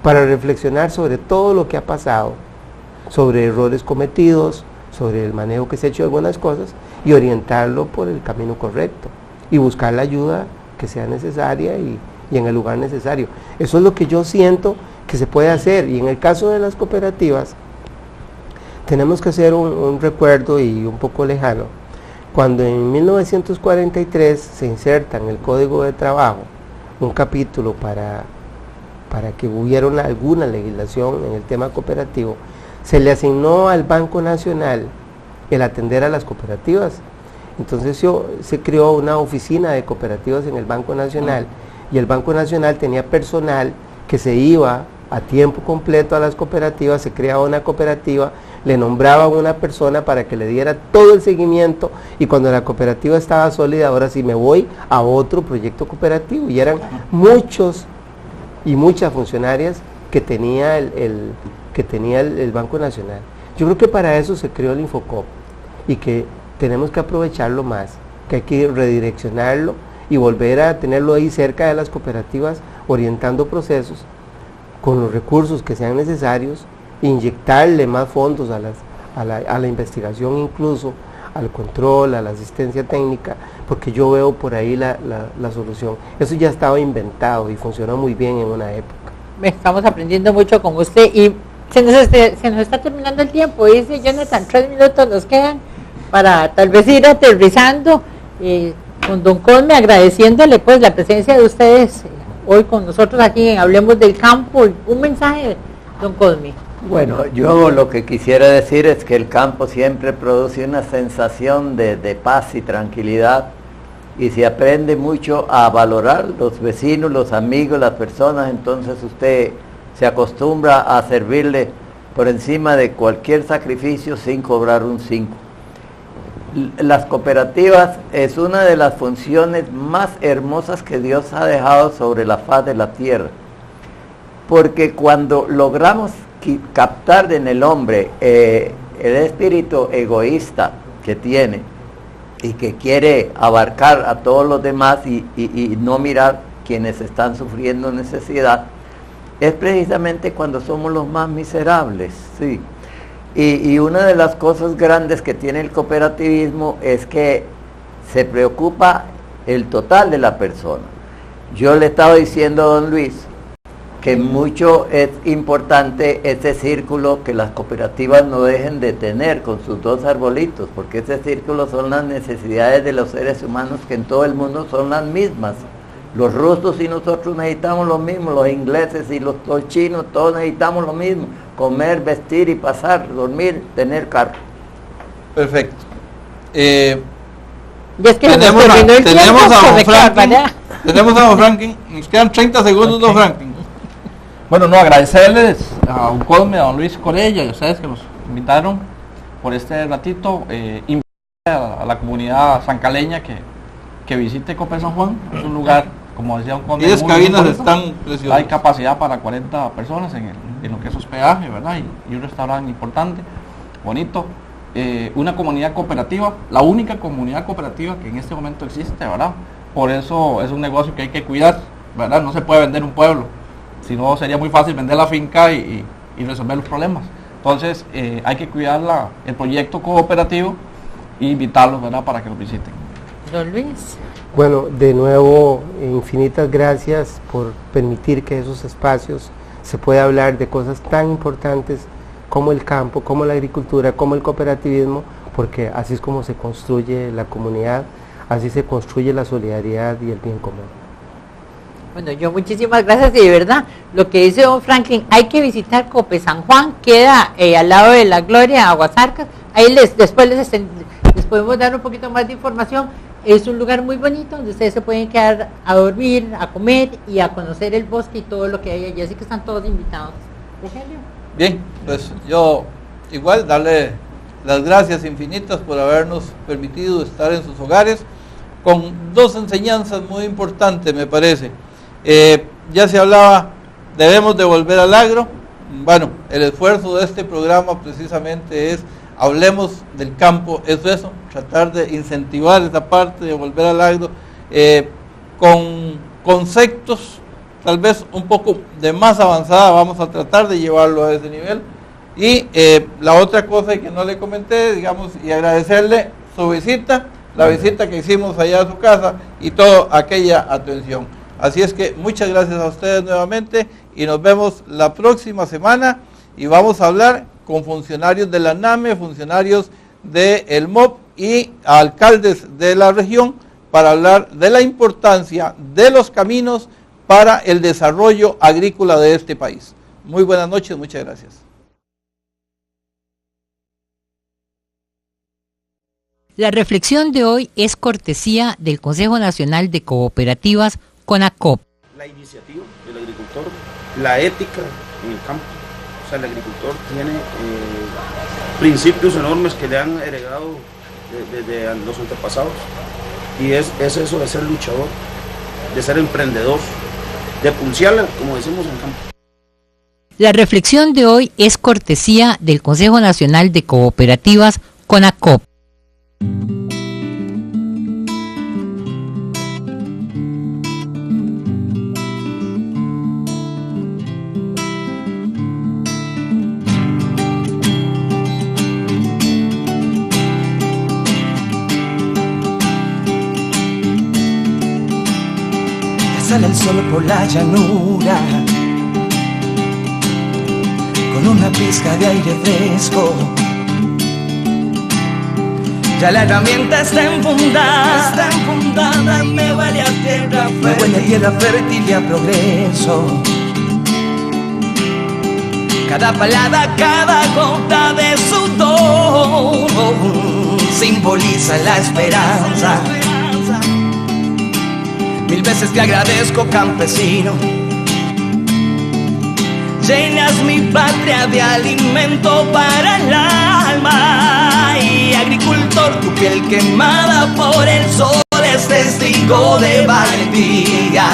para reflexionar sobre todo lo que ha pasado, sobre errores cometidos, sobre el manejo que se ha hecho de algunas cosas y orientarlo por el camino correcto y buscar la ayuda que sea necesaria y en el lugar necesario. Eso es lo que yo siento que se puede hacer, y en el caso de las cooperativas tenemos que hacer un recuerdo y un poco lejano. Cuando en 1943 se inserta en el Código de Trabajo un capítulo para que hubiera alguna legislación en el tema cooperativo, se le asignó al Banco Nacional el atender a las cooperativas. Entonces se creó una oficina de cooperativas en el Banco Nacional, y el Banco Nacional tenía personal que se iba a tiempo completo a las cooperativas, se creaba una cooperativa, le nombraba a una persona para que le diera todo el seguimiento, y cuando la cooperativa estaba sólida, ahora sí me voy a otro proyecto cooperativo, y eran muchos y muchas funcionarias que tenía el Banco Nacional. Yo creo que para eso se creó el Infocop, y que tenemos que aprovecharlo más, que hay que redireccionarlo y volver a tenerlo ahí cerca de las cooperativas, orientando procesos con los recursos que sean necesarios, inyectarle más fondos a la investigación, incluso al control, a la asistencia técnica, porque yo veo por ahí la solución. Eso ya estaba inventado y funcionó muy bien en una época. Estamos aprendiendo mucho con usted, y se nos está terminando el tiempo, dice Jonathan, 3 minutos nos quedan para tal vez ir aterrizando, con don Cosme, agradeciéndole pues la presencia de ustedes hoy con nosotros aquí en Hablemos del Campo. Un mensaje, don Cosme. Bueno, yo lo que quisiera decir es que el campo siempre produce una sensación de paz y tranquilidad, y se aprende mucho a valorar los vecinos, los amigos, las personas. Entonces usted se acostumbra a servirle por encima de cualquier sacrificio sin cobrar un 5. Las cooperativas es una de las funciones más hermosas que Dios ha dejado sobre la faz de la tierra, porque cuando logramos captar en el hombre el espíritu egoísta que tiene y que quiere abarcar a todos los demás y no mirar quienes están sufriendo necesidad, es precisamente cuando somos los más miserables, sí. Y una de las cosas grandes que tiene el cooperativismo es que se preocupa el total de la persona. Yo le estaba diciendo a don Luis que mucho es importante ese círculo que las cooperativas no dejen de tener con sus 2 arbolitos, porque ese círculo son las necesidades de los seres humanos, que en todo el mundo son las mismas. Los rusos y nosotros necesitamos lo mismo, los ingleses y los chinos, todos necesitamos lo mismo: comer, vestir y pasar, dormir, tener carro. Perfecto. Tenemos a don Franklin, nos quedan 30 segundos, don Franklin. Bueno, no, agradecerles a don Cosme, a don Luis Corella y a ustedes que nos invitaron por este ratito, invitar a la comunidad sancaleña que visite Cope San Juan. Es un lugar, como decía don Cosme, 10 cabinas están preciosas. Hay capacidad para 40 personas en lo que es hospedaje, ¿verdad? Y un restaurante importante, bonito. Una comunidad cooperativa, la única comunidad cooperativa que en este momento existe, ¿verdad? Por eso es un negocio que hay que cuidar, ¿verdad? No se puede vender un pueblo, si no sería muy fácil vender la finca y resolver los problemas. Entonces hay que cuidar el proyecto cooperativo e invitarlos, ¿verdad?, para que lo visiten. Don Luis. Bueno, de nuevo, infinitas gracias por permitir que esos espacios se pueda hablar de cosas tan importantes como el campo, como la agricultura, como el cooperativismo, porque así es como se construye la comunidad, así se construye la solidaridad y el bien común. Bueno, yo muchísimas gracias, y de verdad, lo que dice don Franklin, hay que visitar Cope San Juan, queda al lado de la Gloria, Aguasarcas. Ahí después les podemos dar un poquito más de información. Es un lugar muy bonito donde ustedes se pueden quedar a dormir, a comer y a conocer el bosque y todo lo que hay allí, así que están todos invitados. Rogelio. Bien, pues yo igual darle las gracias infinitas por habernos permitido estar en sus hogares, con 2 enseñanzas muy importantes, me parece. Ya se hablaba, debemos de volver al agro. Bueno, el esfuerzo de este programa precisamente es Hablemos del Campo, es eso, tratar de incentivar esa parte de volver al agro, con conceptos tal vez un poco de más avanzada. Vamos a tratar de llevarlo a ese nivel, Y la otra cosa que no le comenté, digamos, y agradecerle su visita, la visita que hicimos allá a su casa y toda aquella atención. Así es que muchas gracias a ustedes nuevamente y nos vemos la próxima semana y vamos a hablar con funcionarios de la NAME, funcionarios del MOP y alcaldes de la región para hablar de la importancia de los caminos para el desarrollo agrícola de este país. Muy buenas noches, muchas gracias. La reflexión de hoy es cortesía del Consejo Nacional de Cooperativas, CONACOP. La iniciativa del agricultor, la ética en el campo, o sea, el agricultor tiene principios enormes que le han heredado desde los antepasados, y es eso de ser luchador, de ser emprendedor, de pulsearla, como decimos en el campo. La reflexión de hoy es cortesía del Consejo Nacional de Cooperativas, CONACOP. Sale el sol por la llanura, con una pizca de aire fresco. Ya la herramienta está enfundada, me huele a tierra fértil y a progreso. Cada palabra, cada gota de sudor simboliza la esperanza. Mil veces te agradezco, campesino. Llenas mi patria de alimento para el alma. Y agricultor, tu piel quemada por el sol es testigo de valentía.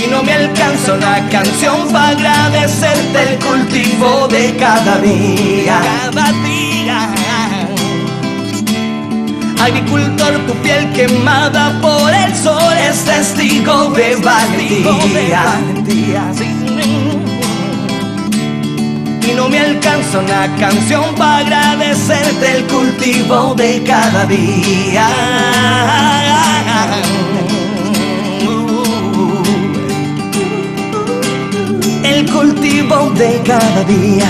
Y no me alcanza una canción para agradecerte el cultivo de cada día. Agricultor, tu piel quemada por el sol es testigo de valentía. Y no me alcanza una canción para agradecerte el cultivo de cada día. El cultivo de cada día,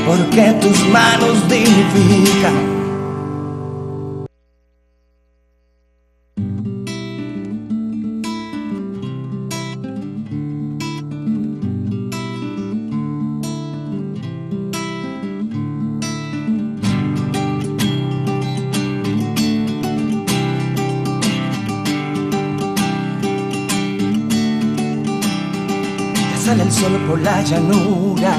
porque tus manos dignifican. Sale el sol por la llanura,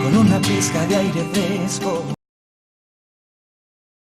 con una pizca de aire fresco.